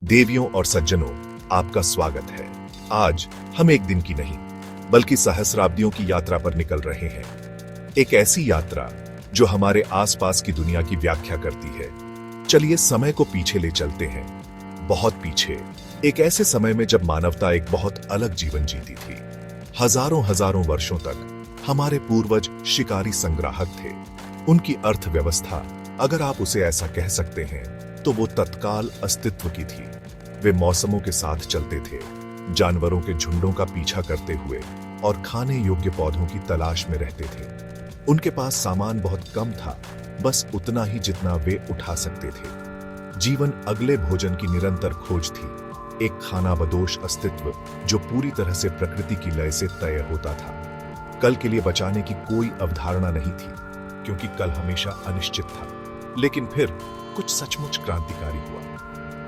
देवियों और सज्जनों, आपका स्वागत है। आज हम एक दिन की नहीं बल्कि सहस्राब्दियों की यात्रा पर निकल रहे हैं। एक ऐसी यात्रा जो हमारे आसपास की दुनिया की व्याख्या करती है। चलिए समय को पीछे ले चलते हैं, बहुत पीछे, एक ऐसे समय में जब मानवता एक बहुत अलग जीवन जीती थी। हजारों हजारों वर्षों तक हमारे पूर्वज शिकारी संग्राहक थे। उनकी अर्थव्यवस्था, अगर आप उसे ऐसा कह सकते हैं, तो वो तत्काल अस्तित्व की थी। वे मौसमों के साथ चलते थे, जानवरों के झुंडों का पीछा करते हुए और खाने योग्य पौधों की तलाश में रहते थे। उनके पास सामान बहुत कम था, बस उतना ही जितना वे उठा सकते थे। जीवन अगले भोजन की निरंतर खोज थी, एक खानाबदोश अस्तित्व जो पूरी तरह से प्रकृति की लय से तय होता था। कल के लिए बचाने की कोई अवधारणा नहीं थी, क्योंकि कल हमेशा अनिश्चित था। लेकिन फिर कुछ सचमुच क्रांतिकारी हुआ,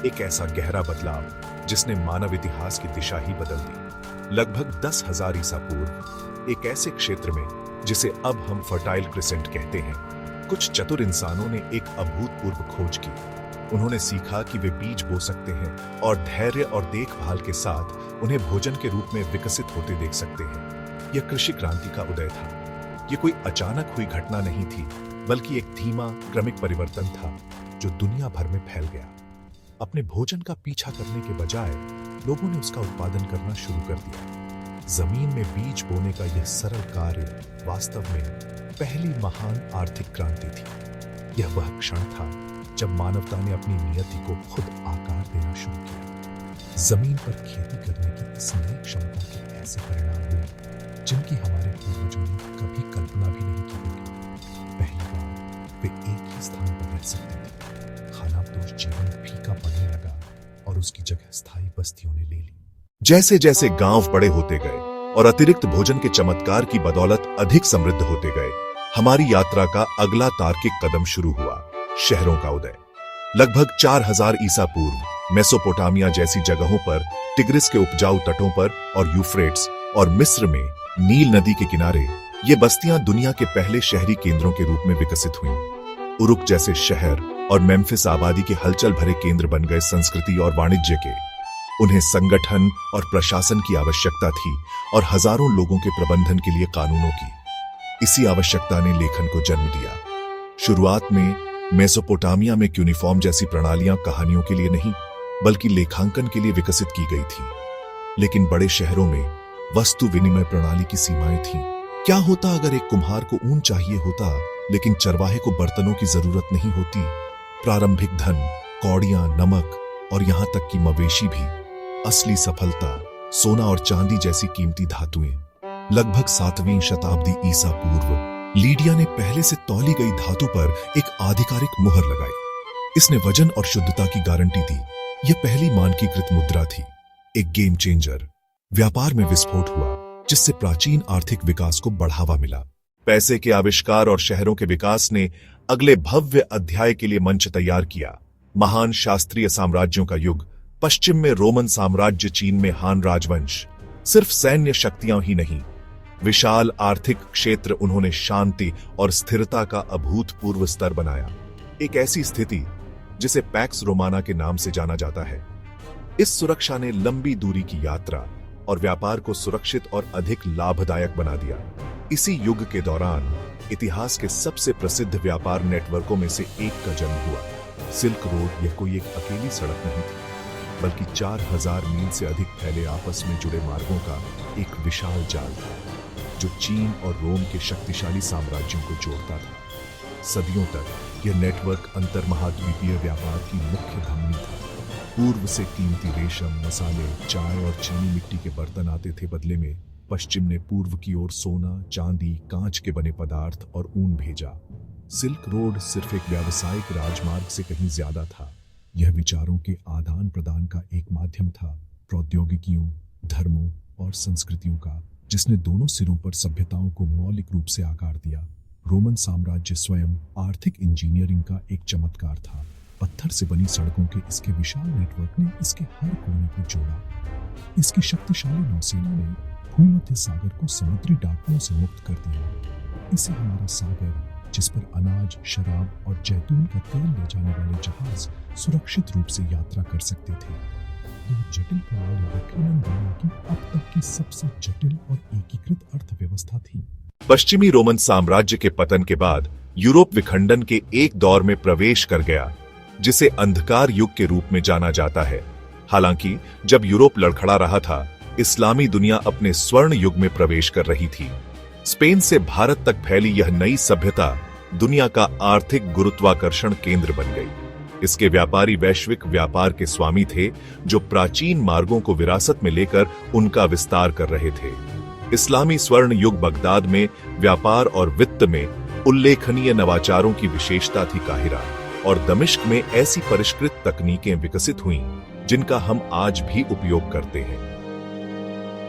एक ऐसा गहरा बदलाव जिसने मानव इतिहास की दिशा ही बदल दी। लगभग 10,000 ईसा पूर्व एक ऐसे क्षेत्र में जिसे अब हम फर्टाइल क्रिसेंट कहते हैं, कुछ चतुर इंसानों ने एक अभूतपूर्व खोज की। उन्होंने सीखा कि वे बीज बो सकते हैं और धैर्य और देखभाल के साथ उन्हें भोजन के रूप में विकसित होते देख सकते हैं। यह कृषि क्रांति का उदय था। यह कोई अचानक हुई घटना नहीं थी, बल्कि एक धीमा क्रमिक परिवर्तन था जो दुनिया भर में फैल गया। अपने भोजन का पीछा करने के बजाय लोगों ने उसका उत्पादन करना शुरू कर दिया। जमीन में बीज बोने का यह सरल कार्य वास्तव में पहली महान आर्थिक क्रांति थी। यह वह क्षण था जब मानवता ने अपनी नियति को खुद आकार देना शुरू किया। जमीन पर खेती करने की इस नई क्षमता के ऐसे परिणाम हुए जिनकी हमारे पूर्वजों ने कभी कल्पना भी नहीं की होगी। पहली बार वे एक ही स्थान पर रह सकते थे। खानाबदोश जीवन फीका पड़ने लगा और उसकी जगह स्थायी बस्तियों ने ले ली। जैसे जैसे गांव बड़े होते गए और अतिरिक्त भोजन के चमत्कार की बदौलत अधिक समृद्ध होते गए, हमारी यात्रा का अगला तार्किक कदम शुरू हुआ, शहरों का उदय। लगभग 4000 ईसा पूर्व मेसोपोटामिया जैसी जगहों पर, टिग्रिस के उपजाऊ तटों पर और यूफ्रेट्स और मिस्र में नील नदी के किनारे ये बस्तियां दुनिया के पहले शहरी केंद्रों के रूप में विकसित हुईं। उरुक जैसे शहर और मेम्फिस आबादी के हलचल भरे केंद्र बन गए संस्कृति और वाणिज्य के। उन्हें संगठन और प्रशासन की आवश्यकता थी और हजारों लोगों के प्रबंधन के लिए कानूनों की। इसी आवश्यकता ने लेखन को जन्म दिया। शुरुआत में मेसोपोटामिया में क्यूनिफॉर्म जैसी प्रणालियां कहानियों के लिए नहीं, बल्कि लेखांकन के लिए विकसित की गई थी। लेकिन बड़े शहरों में वस्तु विनिमय प्रणाली की सीमाएं थीं। क्या होता अगर एक कुम्हार को ऊन चाहिए होता, लेकिन चरवाहे को बर्तनों की जरूरत नहीं होती? प्रारंभिक धन, कौड़ियां, नमक और यहां तक कि मवेशी भी, असली सफलता सोना और चांदी जैसी कीमती धातुएं। लगभग 7वीं शताब्दी ईसा पूर्व लीडिया ने पहले से तौली गई धातु पर एक आधिकारिक मुहर लगाई। इसने वजन और शुद्धता की गारंटी दी। यह पहली मानकीकृत मुद्रा थी, एक गेम चेंजर। व्यापार में विस्फोट हुआ, जिससे प्राचीन आर्थिक विकास को बढ़ावा मिला। पैसे के आविष्कार और शहरों के विकास ने अगले भव्य अध्याय के लिए मंच तैयार किया। महान शास्त्रीय साम्राज्यों का युग। पश्चिम में रोमन साम्राज्य, चीन में हान राजवंश। सिर्फ सैन्य शक्तियां ही नहीं, विशाल आर्थिक क्षेत्र, उन्होंने शांति और स्थिरता का अभूतपूर्व स्तर बनाया। एक ऐसी स्थिति जिसे पैक्स रोमाना के नाम से जाना जाता है। इस सुरक्षा ने लंबी दूरी की यात्रा और व्यापार को सुरक्षित और अधिक लाभदायक बना दिया। इसी युग के दौरान इतिहास के सबसे प्रसिद्ध व्यापार नेटवर्कों में से एक का जन्म हुआ। सिल्क रोड यह कोई एक अकेली सड़क नहीं थी, बल्कि 4000 मील से अधिक फैले आपस में जुड़े मार्गों का एक विशाल जाल था, जो चीन और रोम के शक्तिशाली साम्राज्यों को जोड़ता था। सदियों तक यह नेटवर्क अंतर्महाद्वीपीय व्यापार की मुख्य धमनी था। पूर्व से कीमती रेशम, मसाले, चाय और चीनी मिट्टी के बर्तन आते थे। बदले में पश्चिम ने पूर्व की ओर सोना, चांदी, कांच के बने पदार्थ और ऊन भेजा। सिल्क रोड सिर्फ एक व्यावसायिक राजमार्ग से कहीं ज्यादा था। यह विचारों के आदान प्रदान का एक माध्यम था, प्रौद्योगिकियों, धर्मों और संस्कृतियों का, जिसने दोनों सिरों पर सभ्यताओं को मौलिक रूप से आकार दिया। रोमन साम्राज्य स्वयं आर्थिक इंजीनियरिंग का एक चमत्कार था। पत्थर से बनी सड़कों के इसके विशाल नेटवर्क ने इसके हर कोने को जोड़ा। इसकी शक्तिशाली नौसेना ने भूमध्य सागर को समुद्री डाकुओं से मुक्त कर दिया। इसे हमारा सागर, जिस पर अनाज, शराब और जैतून का तेल ले जाने वाले जहाज सुरक्षित रूप से यात्रा कर सकते थे। यह जटिल प्रणाली यकीनन दुनिया की अब तक की सबसे जटिल और एकीकृत अर्थव्यवस्था थी। पश्चिमी रोमन साम्राज्य के पतन के बाद यूरोप विखंडन के एक दौर में प्रवेश कर गया जिसे अंधकार युग के रूप में जाना जाता है। हालांकि जब यूरोप लड़खड़ा रहा था, इस्लामी दुनिया अपने स्वर्ण युग में प्रवेश कर रही थी। स्पेन से भारत तक फैली यह नई सभ्यता दुनिया का आर्थिक गुरुत्वाकर्षण केंद्र बन गई। इसके व्यापारी वैश्विक व्यापार के स्वामी थे जो प्राचीन मार्गों को विरासत में लेकर उनका विस्तार कर रहे थे। इस्लामी स्वर्ण युग बगदाद में व्यापार और वित्त में उल्लेखनीय नवाचारों की विशेषता थी। काहिरा और दमिश्क में ऐसी परिष्कृत तकनीकें विकसित हुईं जिनका हम आज भी उपयोग करते हैं।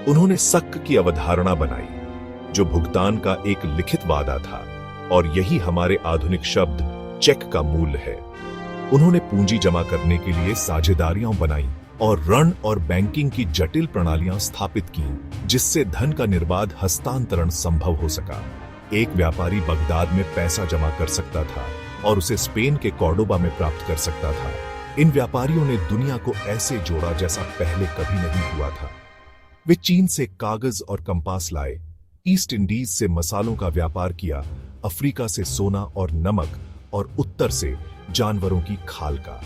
उन्होंने सक की अवधारणा बनाई जो भुगतान का एक लिखित वादा था, और यही हमारे आधुनिक शब्द चेक का मूल है। उन्होंने पूंजी जमा करने के लिए साझेदारियां बनाई और ऋण और बैंकिंग की जटिल प्रणालियां स्थापित की जिससे धन का निर्बाध हस्तांतरण संभव हो सका। एक व्यापारी बगदाद में पैसा जमा कर सकता था और उसे स्पेन के कॉर्डोबा में प्राप्त कर सकता था। इन व्यापारियों ने दुनिया को ऐसे जोड़ा जैसा पहले कभी नहीं हुआ था। वे चीन से कागज और कंपास लाए, ईस्ट इंडीज से मसालों का व्यापार किया, अफ्रीका से सोना और नमक, और उत्तर से जानवरों की खाल का।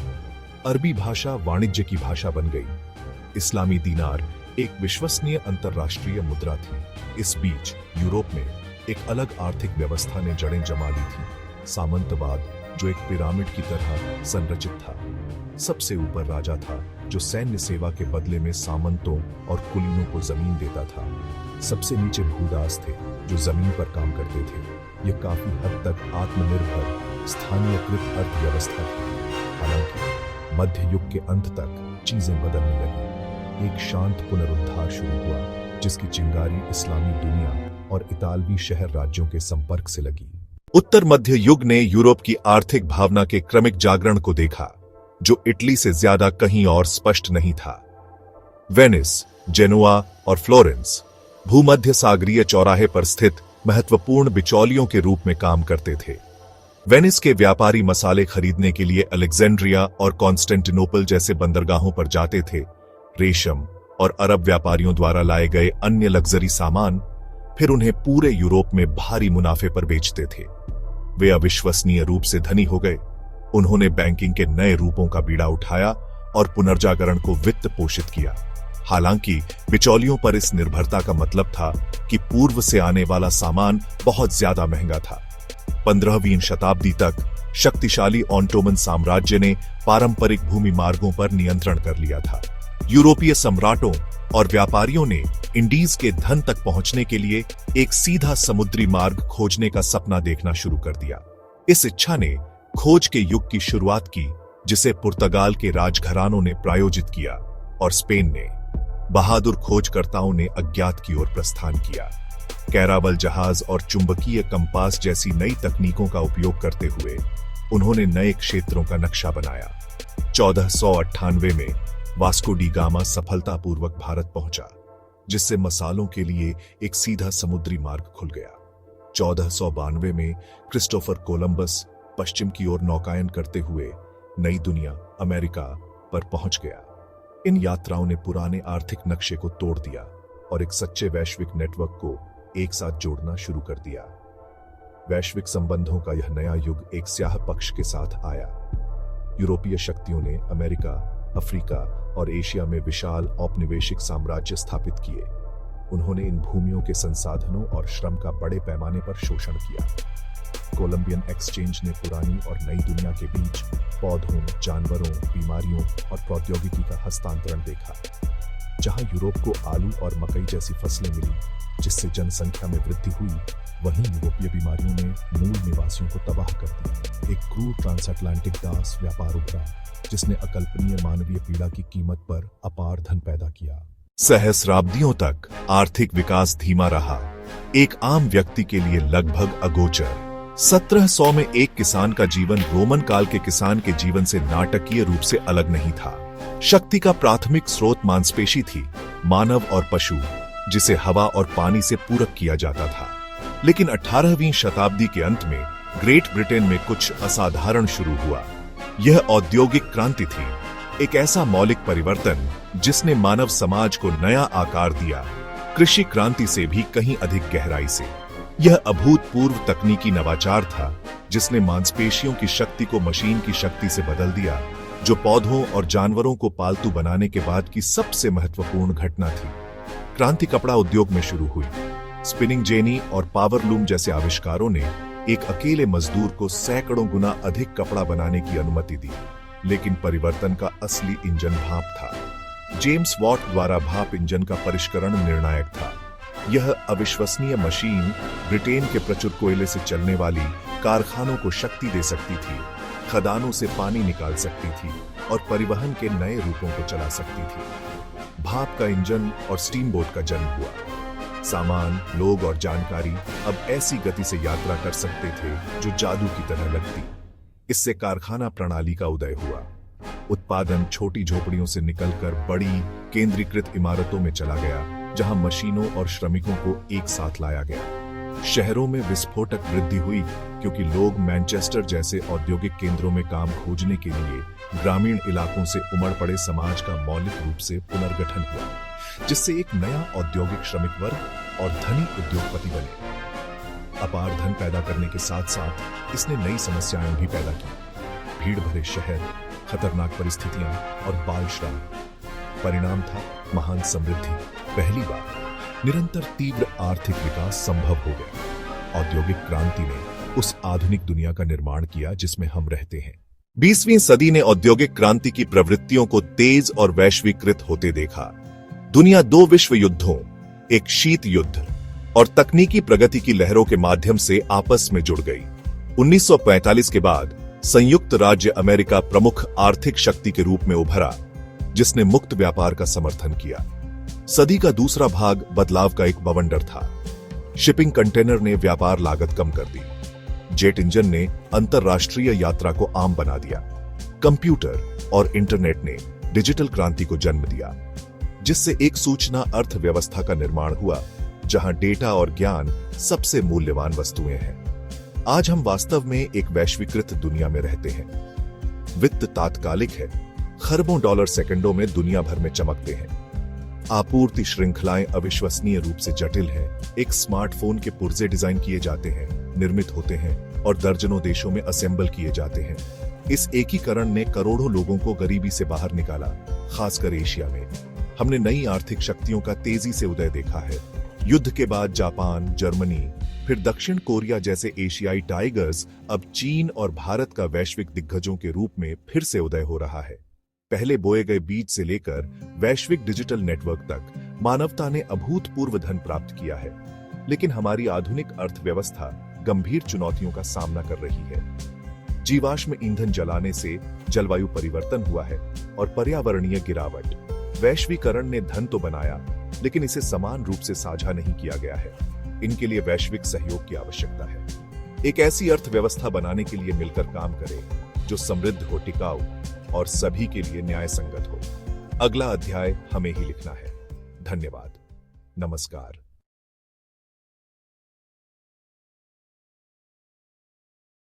अरबी भाषा वाणिज्य की भाषा बन गई। इस्लामी दीनार एक विश्वसनीय अंतरराष्ट्रीय मुद्रा थी। इस बीच यूरोप में एक अलग आर्थिक व्यवस्था ने जड़ें जमा ली थी, सामंतवाद, जो एक पिरामिड की तरह संरचित था। सबसे ऊपर राजा था जो सैन्य सेवा के बदले में सामंतों और कुलीनों को जमीन देता था। सबसे नीचे भूदास थे जो जमीन पर काम करते थे। यह काफी हद तक आत्मनिर्भर स्थानीयकृत अर्थव्यवस्था थी। हालांकि मध्य युग के अंत तक चीजें बदलने लगी। एक शांत पुनरुद्धार शुरू हुआ जिसकी चिंगारी इस्लामी दुनिया और इतालवी शहर राज्यों के संपर्क से लगी। उत्तर मध्य युग ने यूरोप की आर्थिक भावना के क्रमिक जागरण को देखा जो इटली से ज्यादा कहीं और स्पष्ट नहीं था। वेनिस, जेनुआ और फ्लोरेंस भूमध्य सागरीय चौराहे पर स्थित महत्वपूर्ण बिचौलियों के रूप में काम करते थे। वेनिस के व्यापारी मसाले खरीदने के लिए अलेक्जेंड्रिया और कॉन्स्टेंटिनोपल जैसे बंदरगाहों पर जाते थे। रेशम और अरब व्यापारियों द्वारा लाए गए अन्य लग्जरी सामान फिर उन्हें पूरे यूरोप में भारी मुनाफे पर बेचते थे। वे अविश्वसनीय रूप से धनी हो गए। उन्होंने बैंकिंग के नए रूपों का बीड़ा उठाया और पुनर्जागरण को वित्त पोषित किया। हालांकि बिचौलियों पर इस निर्भरता का मतलब था कि पूर्व से आने वाला सामान बहुत ज्यादा महंगा था। 15वीं शताब्दी तक शक्तिशाली ऑटोमन साम्राज्य ने पारंपरिक भूमि मार्गों पर नियंत्रण कर लिया था। यूरोपीय सम्राटों और व्यापारियों ने इंडीज के धन तक पहुंचने के लिए एक सीधा समुद्री मार्ग खोजने का सपना देखना शुरू कर दिया। इस इच्छा ने खोज के युग की शुरुआत की जिसे पुर्तगाल के राजघरानों ने प्रायोजित किया और स्पेन ने बहादुर खोजकर्ताओं ने अज्ञात की ओर प्रस्थान किया। कैरावल जहाज और चुंबकीय कंपास जैसी नई तकनीकों का उपयोग करते हुए उन्होंने नए क्षेत्रों का नक्शा बनाया। 1498 में वास्को डी गामा सफलतापूर्वक भारत पहुंचा, जिससे मसालों के लिए एक सीधा समुद्री मार्ग खुल गया। 1492 में क्रिस्टोफर कोलंबस पश्चिम की ओर नौकायन करते हुए नई दुनिया अमेरिका पर पहुंच गया। इन यात्राओं ने पुराने आर्थिक नक्शे को तोड़ दिया और एक सच्चे वैश्विक नेटवर्क को एक साथ जोड़ना शुरू कर दिया। वैश्विक संबंधों का यह नया युग एक स्याह पक्ष के साथ आया। यूरोपीय शक्तियों ने अमेरिका, अफ्रीका और एशिया में विशाल औपनिवेशिक साम्राज्य स्थापित किए। उन्होंने इन भूमियों के संसाधनों और श्रम का बड़े पैमाने पर शोषण किया। कोलंबियन एक्सचेंज ने पुरानी और नई दुनिया के बीच पौधों, जानवरों, बीमारियों और प्रौद्योगिकी का हस्तांतरण देखा। जहां यूरोप को आलू और मकई जैसी फसलें मिली जिससे जनसंख्या में वृद्धि हुई, वहीं यूरोपीय बीमारियों ने मूल निवासियों को तबाह कर दिया। एक क्रूर ट्रांसअटलांटिक दास व्यापार उभरा जिसने अकल्पनीय मानवीय पीड़ा की कीमत पर अपार धन पैदा किया। सहस्राब्दियों तक आर्थिक विकास धीमा रहा, एक आम व्यक्ति के लिए लगभग अगोचर। 1700 में एक किसान का जीवन रोमन काल के किसान के जीवन से नाटकीय रूप से अलग नहीं था। शक्ति का प्राथमिक स्रोत मांसपेशी थी, मानव और पशु, जिसे हवा और पानी से पूरक किया जाता था। लेकिन 18वीं शताब्दी के अंत में ग्रेट ब्रिटेन में कुछ असाधारण शुरू हुआ। यह औद्योगिक क्रांति थी, एक ऐसा मौलिक परिवर्तन जिसने मानव समाज को नया आकार दिया, कृषि क्रांति से भी कहीं अधिक गहराई से। यह अभूतपूर्व तकनीकी नवाचार था जिसने मांसपेशियों की शक्ति को मशीन की शक्ति से बदल दिया, जो पौधों और जानवरों को पालतू बनाने के बाद की सबसे महत्वपूर्ण घटना थी। क्रांति कपड़ा उद्योग में शुरू हुई। स्पिनिंग जेनी और पावर लूम जैसे आविष्कारों ने एक अकेले मजदूर को सैकड़ों गुना अधिक कपड़ा बनाने की अनुमति दी। लेकिन परिवर्तन का असली इंजन भाप था। जेम्स वॉट द्वारा भाप इंजन का परिष्करण निर्णायक था। यह अविश्वसनीय मशीन ब्रिटेन के प्रचुर कोयले से चलने वाली कारखानों को शक्ति दे सकती थी, खदानों से पानी निकाल सकती थी और परिवहन के नए रूपों को चला सकती थी। भाप का इंजन और स्टीम बोट का जन्म हुआ। सामान, लोग और जानकारी अब ऐसी गति से यात्रा कर सकते थे जो जादू की तरह लगती। इससे कारखाना प्रणाली का उदय हुआ। उत्पादन छोटी झोपड़ियों से निकलकर बड़ी केंद्रीकृत इमारतों में चला गया, जहां मशीनों और श्रमिकों को एक साथ लाया गया। शहरों में विस्फोटक वृद्धि हुई क्योंकि लोग मैनचेस्टर जैसे औद्योगिक केंद्रों में काम खोजने के लिए ग्रामीण इलाकों से उमड़ पड़े समाज का मौलिक रूप से पुनर्गठन हुआ, जिससे एक नया औद्योगिक श्रमिक वर्ग और धनी उद्योगपति बने। अपार धन पैदा करने के साथ साथ इसने नई समस्याएं भी पैदा की। भीड़ भरे शहर, खतरनाक परिस्थितियां और बाल श्रम। परिणाम था महान समृद्धि। पहली बार निरंतर तीव्र आर्थिक विकास संभव हो गया। औद्योगिक क्रांति ने उस आधुनिक दुनिया का निर्माण किया जिसमें हम रहते हैं। 20वीं सदी ने औद्योगिक क्रांति की प्रवृत्तियों को तेज और वैश्वीकृत होते देखा। दुनिया 2 विश्व युद्धों, एक शीत युद्ध और तकनीकी प्रगति की लहरों के माध्यम से आपस में जुड़ गई। 1945 के बाद संयुक्त राज्य अमेरिका प्रमुख आर्थिक शक्ति के रूप में उभरा, जिसने मुक्त व्यापार का समर्थन किया। सदी का दूसरा भाग बदलाव का एक बवंडर था। शिपिंग कंटेनर ने व्यापार लागत कम कर दी। जेट इंजन ने अंतरराष्ट्रीय यात्रा को आम बना दिया। कंप्यूटर और इंटरनेट ने डिजिटल क्रांति को जन्म दिया, जिससे एक सूचना अर्थव्यवस्था का निर्माण हुआ, जहां डेटा और ज्ञान सबसे मूल्यवान वस्तुएं हैं। आज हम वास्तव में एक वैश्वीकृत दुनिया में रहते हैं। वित्त तात्कालिक है, खरबों डॉलर सेकंडों में दुनिया भर में चमकते हैं। आपूर्ति श्रृंखलाएं अविश्वसनीय रूप से जटिल हैं। एक स्मार्टफोन के पुर्जे डिजाइन किए जाते हैं, निर्मित होते हैं और दर्जनों देशों में असेंबल किए जाते हैं। इस एकीकरण ने करोड़ों लोगों को गरीबी से बाहर निकाला, खासकर एशिया में। हमने नई आर्थिक शक्तियों का तेजी से उदय देखा है। युद्ध के बाद जापान, जर्मनी, फिर दक्षिण कोरिया जैसे एशियाई टाइगर्स अब चीन और भारत का वैश्विक दिग्गजों के रूप में फिर से उदय हो रहा है। पहले बोए गए बीज से लेकर वैश्विक डिजिटल नेटवर्क तक मानवता ने अभूतपूर्व धन प्राप्त किया है। लेकिन हमारी आधुनिक अर्थव्यवस्था गंभीर चुनौतियों का सामना कर रही है। जीवाश्म ईंधन जलाने से जलवायु परिवर्तन हुआ है और पर्यावरणीय गिरावट। वैश्वीकरण ने धन तो बनाया, लेकिन इसे समान रूप से साझा नहीं किया गया है। इनके लिए वैश्विक सहयोग की आवश्यकता है। एक ऐसी अर्थव्यवस्था बनाने के लिए मिलकर काम करें जो समृद्ध हो, टिकाऊ और सभी के लिए न्याय संगत हो। अगला अध्याय हमें ही लिखना है। धन्यवाद। नमस्कार।